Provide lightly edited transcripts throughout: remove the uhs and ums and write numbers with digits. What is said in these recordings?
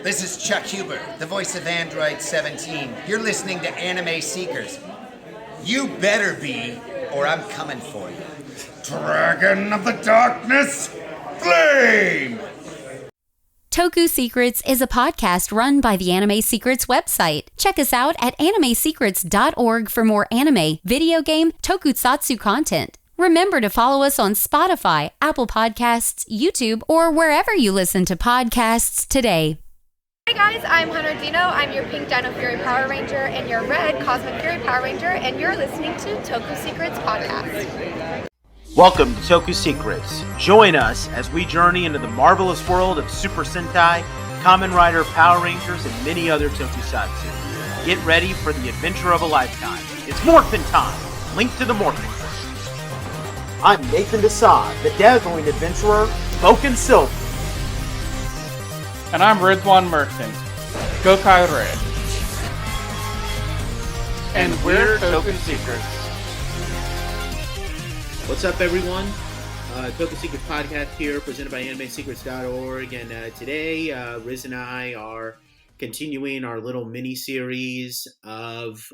This is Chuck Huber, the voice of Android 17. You're listening to Anime Seekers. You better be, or I'm coming for you. Dragon of the Darkness, Flame! Toku Secrets is a podcast run by the Anime Secrets website. Check us out at animesecrets.org for more anime, video game, tokusatsu content. Remember to follow us on Spotify, Apple Podcasts, YouTube, or wherever you listen to podcasts today. Hey guys, I'm Hunter Dino. I'm your Pink Dino Fury Power Ranger and your Red Cosmic Fury Power Ranger, and you're listening to Toku Secrets Podcast. Welcome to Toku Secrets. Join us as we journey into the marvelous world of Super Sentai, Kamen Rider, Power Rangers, and many other tokusatsu. Get ready for the adventure of a lifetime. It's Morphin time! Link to the Morphin. I'm Nathan Desai, the dazzling adventurer, Spoken Silver. And I'm Rizwan Merchant, Gokai Red. And we're Toku Secrets. What's up, everyone? Toku Secrets Podcast here, presented by animesecrets.org. And today, Riz and I are continuing our little mini-series of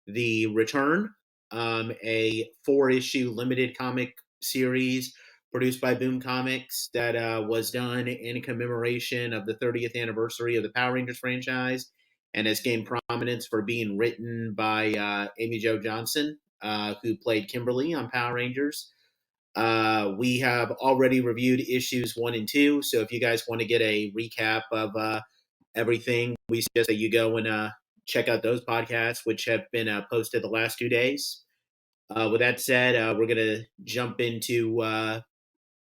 The Return, a 4-issue limited comic series produced by Boom Comics that was done in commemoration of the 30th anniversary of the Power Rangers franchise, and has gained prominence for being written by Amy Jo Johnson, who played Kimberly on Power Rangers. We have already reviewed issues 1 and 2, so if you guys want to get a recap of everything, we suggest that you go and check out those podcasts, which have been posted the last 2 days. With that said, we're going to jump into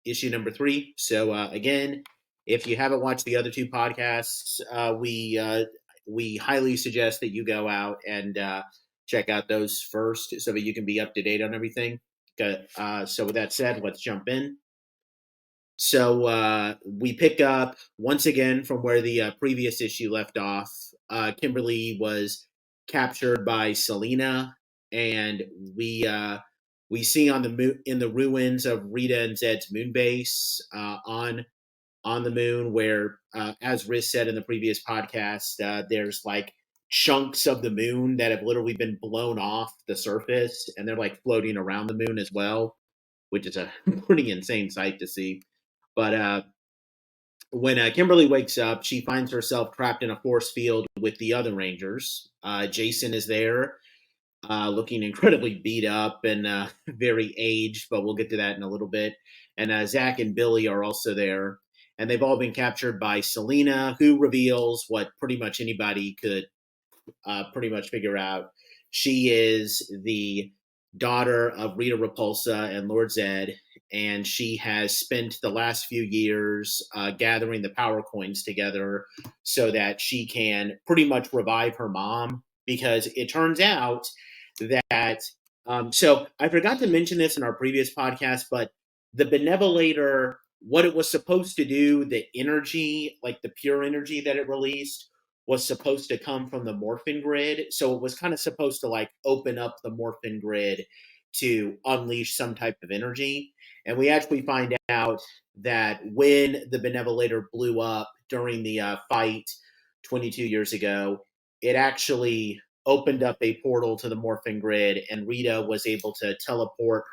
issue number 3. So again, if you haven't watched the other 2 podcasts, we highly suggest that you go out and check out those first so that you can be up to date on everything. So with that said, let's jump in. So we pick up once again from where the previous issue left off. Kimberly was captured by Selena, and we see on the in the ruins of Rita and Zedd's moon base on the moon, where as Riz said in the previous podcast, there's like chunks of the moon that have literally been blown off the surface, and they're like floating around the moon as well, which is a pretty insane sight to see. But when Kimberly wakes up, she finds herself trapped in a force field with the other Rangers. Jason is there, looking incredibly beat up and very aged, but we'll get to that in a little bit. And Zach and Billy are also there, and they've all been captured by Selena, who reveals what pretty much anybody could pretty much figure out. She is the daughter of Rita Repulsa and Lord Zedd, and she has spent the last few years gathering the power coins together so that she can pretty much revive her mom, because it turns out that so I forgot to mention this in our previous podcast, but the Benevolator, what it was supposed to do, the energy, like the pure energy that it released, was supposed to come from the Morphin grid. So it was kind of supposed to like open up the Morphin grid to unleash some type of energy. And we actually find out that when the Benevolator blew up during the fight 22 years ago, it actually opened up a portal to the Morphin grid, and Rita was able to teleport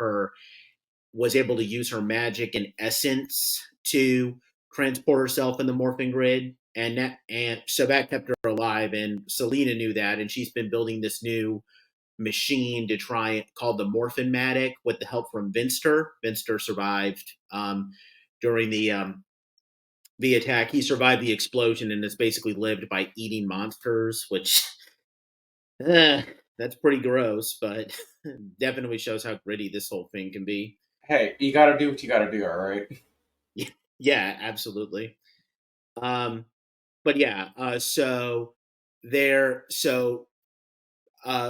was able to use her magic and essence to transport herself in the Morphin grid. And so that kept her alive, and Selena knew that, and she's been building this new machine to try, called the Morphin Matic, with the help from Vinster. Vinster survived during the attack. He survived the explosion and has basically lived by eating monsters, which that's pretty gross, but definitely shows how gritty this whole thing can be. Hey, you gotta do what you gotta do, alright? Yeah, absolutely. But yeah, so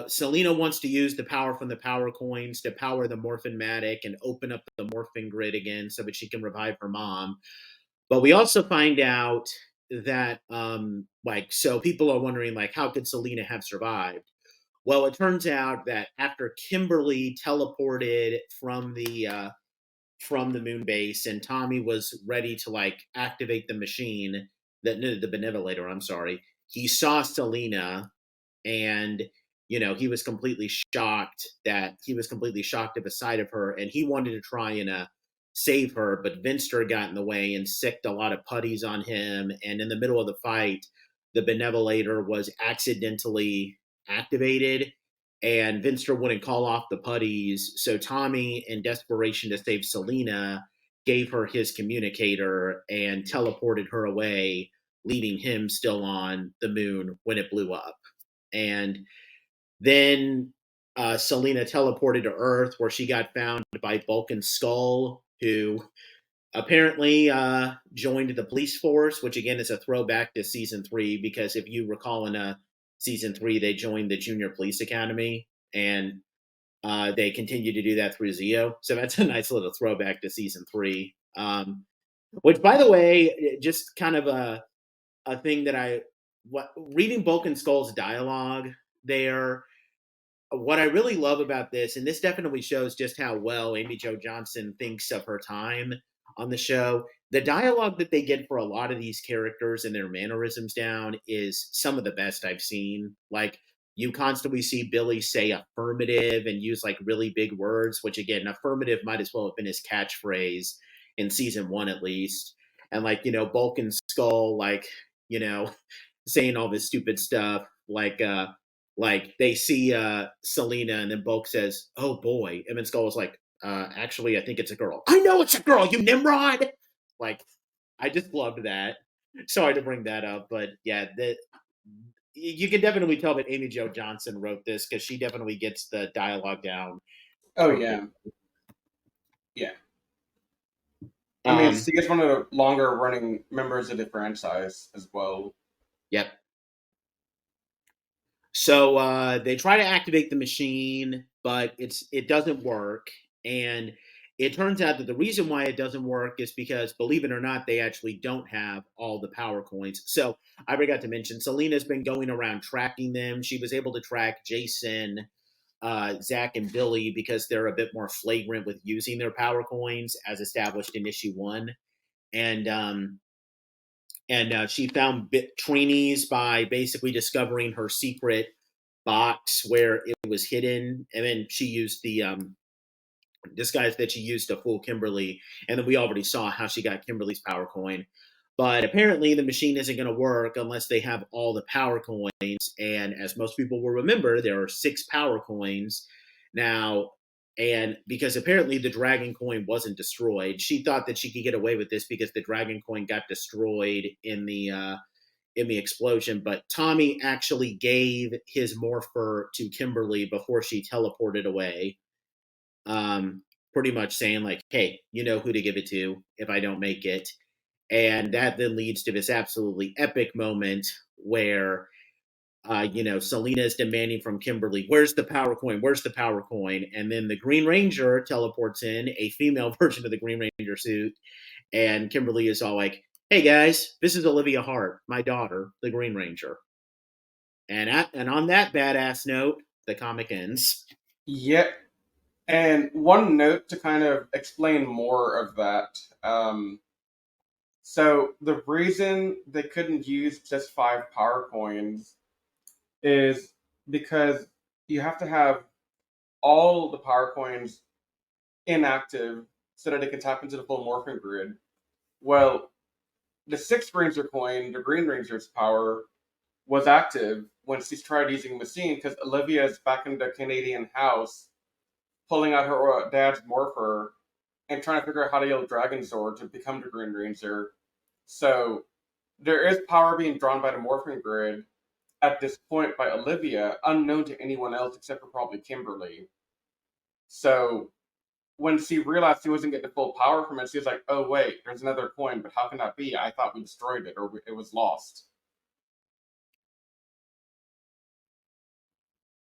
Selena wants to use the power from the power coins to power the Morphin Matic and open up the Morphin grid again so that she can revive her mom. But we also find out that, so people are wondering, like, how could Selena have survived? Well, it turns out that after Kimberly teleported from the moon base and Tommy was ready to, like, activate the machine, the Benevolator, I'm sorry, he saw Selena, and he was completely shocked at the sight of her, and he wanted to try and save her, but Vinster got in the way and sicked a lot of putties on him, and in the middle of the fight, the Benevolator was accidentally activated, and Vinster wouldn't call off the putties, so Tommy, in desperation to save Selena, gave her his communicator and teleported her away, leaving him still on the moon when it blew up. And then Selena teleported to Earth, where she got found by Vulcan Skull, who apparently joined the police force, which again is a throwback to season 3, because if you recall in season 3, they joined the Junior Police Academy, and they continue to do that through Zeo. So that's a nice little throwback to season 3. Which, by the way, just kind of a thing that reading Vulcan Skull's dialogue there, what I really love about this, and this definitely shows just how well Amy Jo Johnson thinks of her time on the show, the dialogue that they get for a lot of these characters and their mannerisms down is some of the best I've seen. Like, you constantly see Billy say affirmative and use like really big words, which again, affirmative might as well have been his catchphrase in season 1 at least. And like, Vulcan Skull, like, saying all this stupid stuff, like they see Selena, and then Bulk says, "Oh boy," and then Skull was like, "Actually, I think it's a girl." I know it's a girl, you Nimrod. Like, I just loved that. Sorry to bring that up, but yeah, you can definitely tell that Amy Jo Johnson wrote this, because she definitely gets the dialogue down. Oh yeah, yeah. I mean, she is one of the longer running members of the franchise as well. Yep. So they try to activate the machine, but it doesn't work. And it turns out that the reason why it doesn't work is because, believe it or not, they actually don't have all the power coins. So I forgot to mention, Selena's been going around tracking them. She was able to track Jason, Zach, and Billy, because they're a bit more flagrant with using their power coins, as established in issue 1. And she found Trini's by basically discovering her secret box where it was hidden, and then she used the disguise that she used to fool Kimberly, and then we already saw how she got Kimberly's power coin. But apparently the machine isn't going to work unless they have all the power coins, and as most people will remember, there are 6 power coins now. And because apparently the dragon coin wasn't destroyed, she thought that she could get away with this because the dragon coin got destroyed in the explosion. But Tommy actually gave his morpher to Kimberly before she teleported away, pretty much saying like, "Hey, you know who to give it to if I don't make it." And that then leads to this absolutely epic moment where Selena is demanding from Kimberly, "Where's the power coin? Where's the power coin?" And then the Green Ranger teleports in, a female version of the Green Ranger suit. And Kimberly is all like, "Hey guys, this is Olivia Hart, my daughter, the Green Ranger." And on that badass note, the comic ends. Yep. And one note to kind of explain more of that. So the reason they couldn't use just 5 power coins is because you have to have all the power coins inactive so that they can tap into the full Morphin grid. Well, the 6th Ranger coin, the Green Ranger's power, was active when she tried using the machine, because Olivia is back in the Canadian house pulling out her dad's morpher and trying to figure out how to yell Dragon Sword to become the Green Ranger. So there is power being drawn by the Morphin grid at this point by Olivia, unknown to anyone else except for probably Kimberly. So when she realized she wasn't getting the full power from it, she was like, "Oh wait, there's another coin, but how can that be? I thought we destroyed it, or it was lost."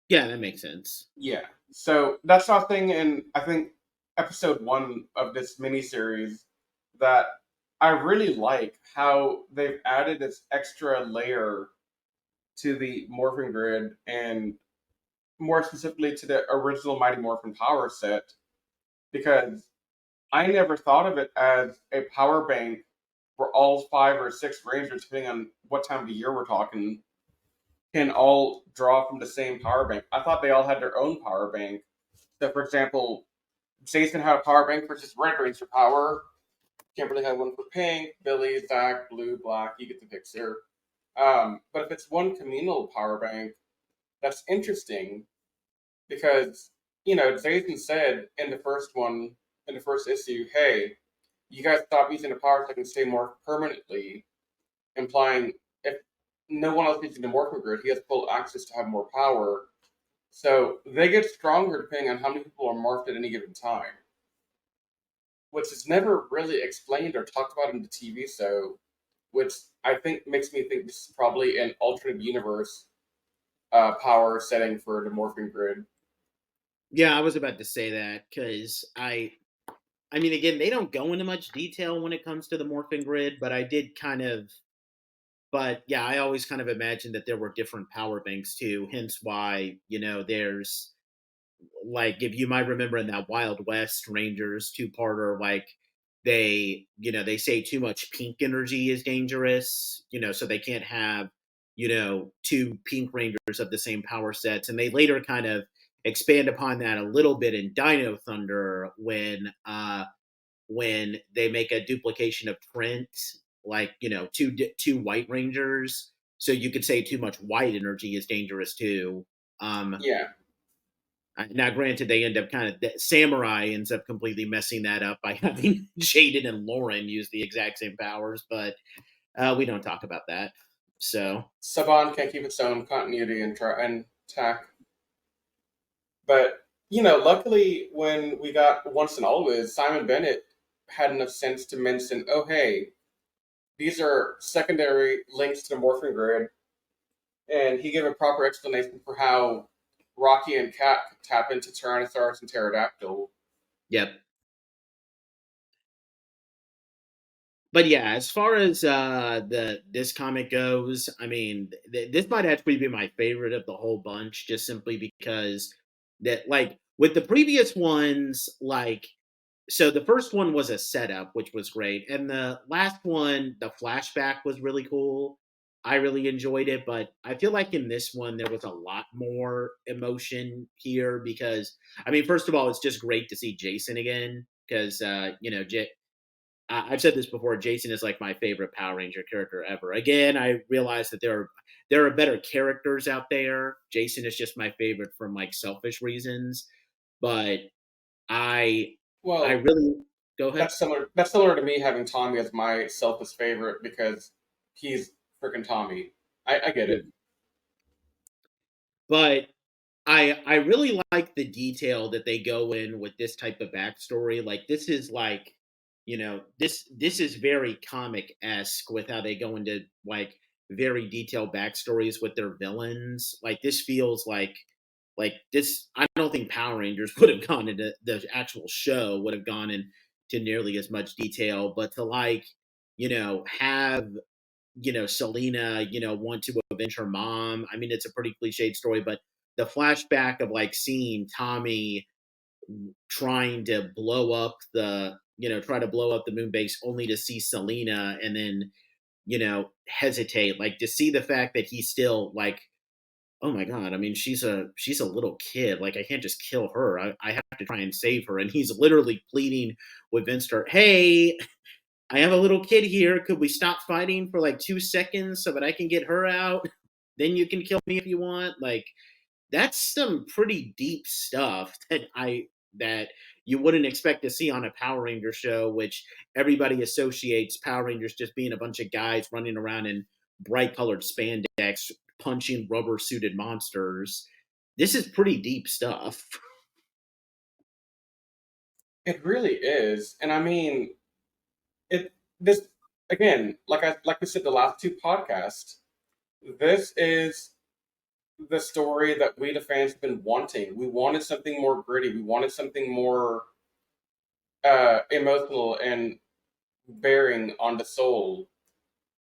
Yeah, that makes sense. Yeah. So that's something in, I think, episode 1 of this miniseries that I really like, how they've added this extra layer to the Morphin grid, and more specifically to the original Mighty Morphin power set, because I never thought of it as a power bank where all 5 or 6 Rangers, depending on what time of the year we're talking, can all draw from the same power bank. I thought they all had their own power bank. So, for example, Jason had a power bank for just Red Ranger power. Kimberly had one for pink. Billy, Zach, blue, black. You get the picture. But if it's one communal power bank, that's interesting because, Jason said in the first one, in the first issue, hey, you guys stop using the power so I can stay more permanently, implying if no one else using the Morphin grid, he has full access to have more power. So they get stronger depending on how many people are morphed at any given time, which is never really explained or talked about in the TV show, which I think makes me think this is probably an alternate universe power setting for the Morphin grid. Yeah, I was about to say that because I mean, again, they don't go into much detail when it comes to the Morphin grid, but I did kind of, but yeah, I always kind of imagined that there were different power banks too. Hence why, there's like, if you might remember in that Wild West Rangers two-parter, like they say too much pink energy is dangerous, so they can't have, two pink Rangers of the same power sets. And they later kind of expand upon that a little bit in Dino Thunder when they make a duplication of Trent, like, two white Rangers. So you could say too much white energy is dangerous too. Yeah. Now, granted, they end up Samurai ends up completely messing that up by having Jaden and Lauren use the exact same powers, but we don't talk about that. So Saban can't keep its own continuity and tack. But, luckily when we got Once and Always, Simon Bennett had enough sense to mention, oh, hey, these are secondary links to the Morphin grid. And he gave a proper explanation for how Rocky and Cat could tap into Tyrannosaurus and Pterodactyl. yep. But yeah, as far as this comic goes, I mean, this might actually be my favorite of the whole bunch, just simply because that, like, with the previous ones, like, so the first one was a setup, which was great, and the last one, the flashback, was really cool. I really enjoyed it, but I feel like in this one there was a lot more emotion here because, I mean, first of all, it's just great to see Jason again because I've said this before. Jason is like my favorite Power Ranger character ever. Again, I realize that there are better characters out there. Jason is just my favorite from like selfish reasons, but I Well, really go ahead. that's similar. That's similar to me having Tommy as my selfish favorite because he's freaking Tommy. I get it. But I really like the detail that they go in with this type of backstory. Like this is like, this is very comic-esque with how they go into like very detailed backstories with their villains. Like this feels like this. I don't think Power Rangers would have gone into the actual show would have gone into nearly as much detail, but to like, have Selena, want to avenge her mom. I mean, it's a pretty cliched story, but the flashback of like seeing Tommy trying to blow up try to blow up the moon base only to see Selena and then, hesitate, like to see the fact that he's still like, oh my God, I mean, she's a little kid. Like I can't just kill her. I have to try and save her. And he's literally pleading with Vinstar, hey, I have a little kid here. Could we stop fighting for like 2 seconds so that I can get her out? Then you can kill me if you want. Like that's some pretty deep stuff that you wouldn't expect to see on a Power Ranger show, which everybody associates Power Rangers just being a bunch of guys running around in bright colored spandex, punching rubber suited monsters. This is pretty deep stuff. It really is, and I mean, this again, like we said the last two podcasts. This is the story that we the fans have been wanting. We wanted something more gritty. We wanted something more emotional and bearing on the soul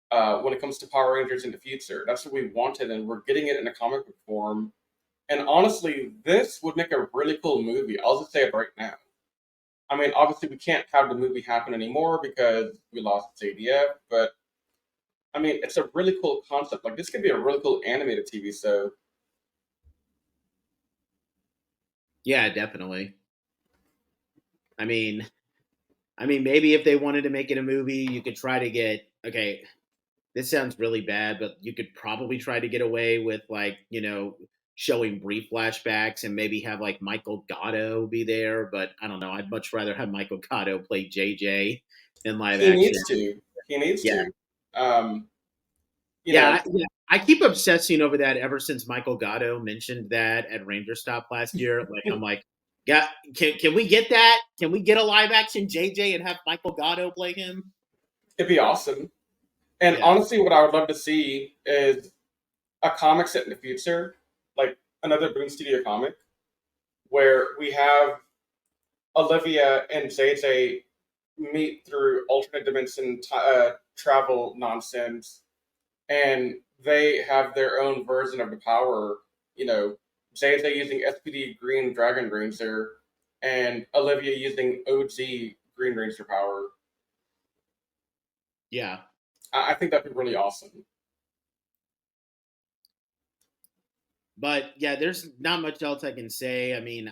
when it comes to Power Rangers in the future. That's what we wanted, and we're getting it in a comic book form. And honestly, this would make a really cool movie. I'll just say it right now. I mean, obviously we can't have the movie happen anymore because we lost JDF, but I mean, it's a really cool concept. Like, this could be a really cool animated TV show. Yeah, definitely. I mean, maybe if they wanted to make it a movie, you could try to get, okay, this sounds really bad, but you could probably try to get away with, like, showing brief flashbacks and maybe have, like, Michael Gatto be there. But I don't know. I'd much rather have Michael Gatto play JJ in live He action. needs to. He needs Yeah. to. You know, I keep obsessing over that ever since Michael Gatto mentioned that at Ranger Stop last year. Like, I'm like, yeah, can we get that? Can we get a live action JJ and have Michael Gatto play him? it'd be awesome. And Yeah. honestly, what I would love to see is a comic set in the future, like another Boom Studio comic, where we have Olivia and JJ meet through alternate dimension travel nonsense, and they have their own version of the power. You know, JJ using SPD Green Dragon Ranger, and Olivia using OG Green Ranger power. Yeah. I think that'd be really awesome. But yeah, there's not much else I can say. I mean,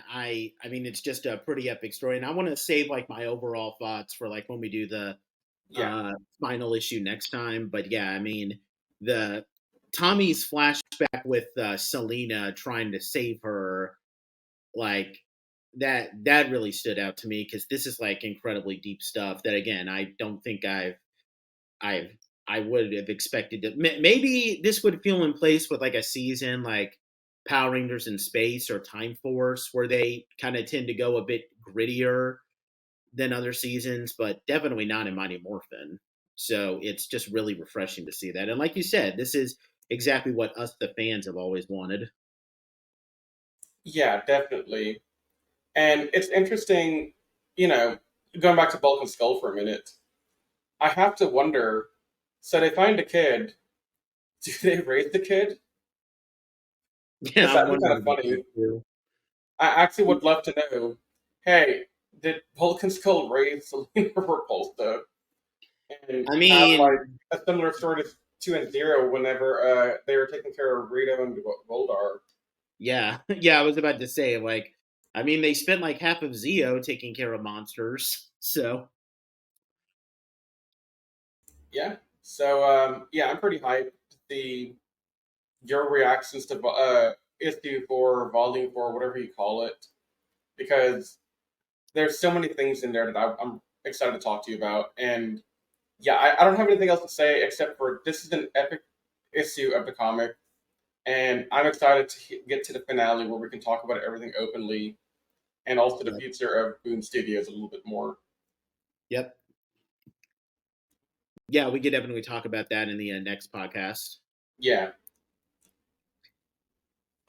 it's just a pretty epic story, and I want to save like my overall thoughts for like when we do the final issue next time. But yeah, I mean, the Tommy's flashback with Selena trying to save her, like that really stood out to me, because this is like incredibly deep stuff that, again, I don't think I would have expected to. Maybe this would feel in place with like a season like Power Rangers in Space or Time Force, where they kind of tend to go a bit grittier than other seasons, but definitely not in Mighty Morphin. So it's just really refreshing to see that. And like you said, this is exactly what us, the fans, have always wanted. Yeah, definitely. And it's interesting, going back to Bulk and Skull for a minute, I have to wonder, so they find a kid, do they raise the kid? Yeah, That'd be kind of funny. I actually would love to know, hey, did Bulk and Skull raise Selena Repulsa? And I mean, have like a similar story to 2 and 0 whenever they were taking care of Rita and Goldar. Yeah, I was about to say, like, I mean, they spent like half of Zeo taking care of monsters, so. Yeah. So, I'm pretty hyped to see your reactions to issue 4, volume 4, whatever you call it, because there's so many things in there that I'm excited to talk to you about. And yeah, I don't have anything else to say except for this is an epic issue of the comic, and I'm excited to get to the finale where we can talk about everything openly, and also the future of Boom Studios a little bit more. Yep. Yeah, we could definitely talk about that in the next podcast. Yeah.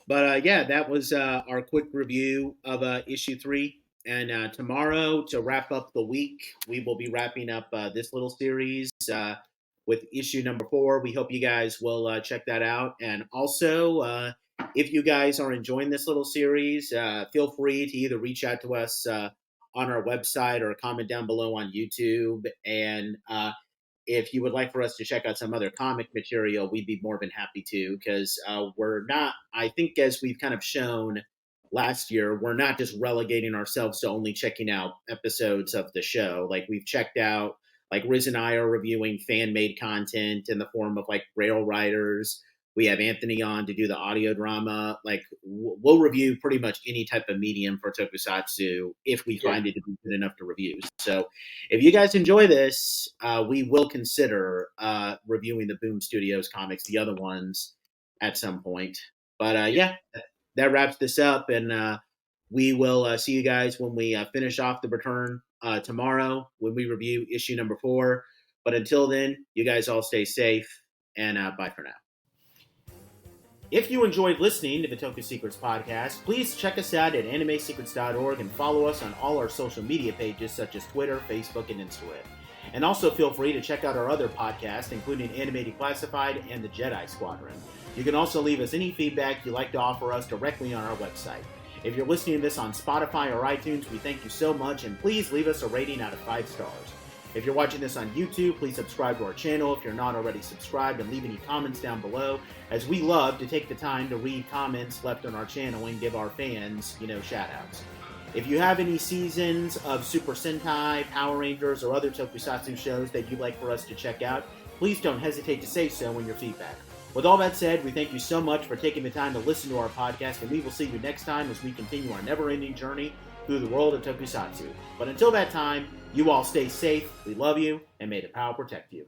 But yeah, that was our quick review of issue 3. And tomorrow, to wrap up the week, we will be wrapping up this little series with issue number 4. We hope you guys will check that out. And also, if you guys are enjoying this little series, feel free to either reach out to us on our website or comment down below on YouTube. And if you would like for us to check out some other comic material, we'd be more than happy to, because we're not, I think, as we've kind of shown last year, we're not just relegating ourselves to only checking out episodes of the show. Like, we've checked out, like, Riz and I are reviewing fan-made content in the form of, like, Rail Riders. We have Anthony on to do the audio drama. Like, we'll review pretty much any type of medium for tokusatsu if we find it to be good enough to review. So if you guys enjoy this, we will consider reviewing the Boom Studios comics, the other ones, at some point. But yeah, that wraps this up, and we will see you guys when we finish off the return tomorrow when we review issue number 4. But until then, you guys all stay safe, and bye for now. If you enjoyed listening to the Toku Secrets podcast, please check us out at animesecrets.org and follow us on all our social media pages such as Twitter, Facebook, and Instagram. And also feel free to check out our other podcasts, including Anime Declassified and the Jedi Squadron. You can also leave us any feedback you'd like to offer us directly on our website. If you're listening to this on Spotify or iTunes, we thank you so much, and please leave us a rating out of 5 stars. If you're watching this on YouTube, please subscribe to our channel if you're not already subscribed, and leave any comments down below, as we love to take the time to read comments left on our channel and give our fans, shout-outs. If you have any seasons of Super Sentai, Power Rangers, or other tokusatsu shows that you'd like for us to check out, please don't hesitate to say so in your feedback. With all that said, we thank you so much for taking the time to listen to our podcast, and we will see you next time as we continue our never-ending journey through the world of tokusatsu. But until that time, you all stay safe, we love you, and may the power protect you.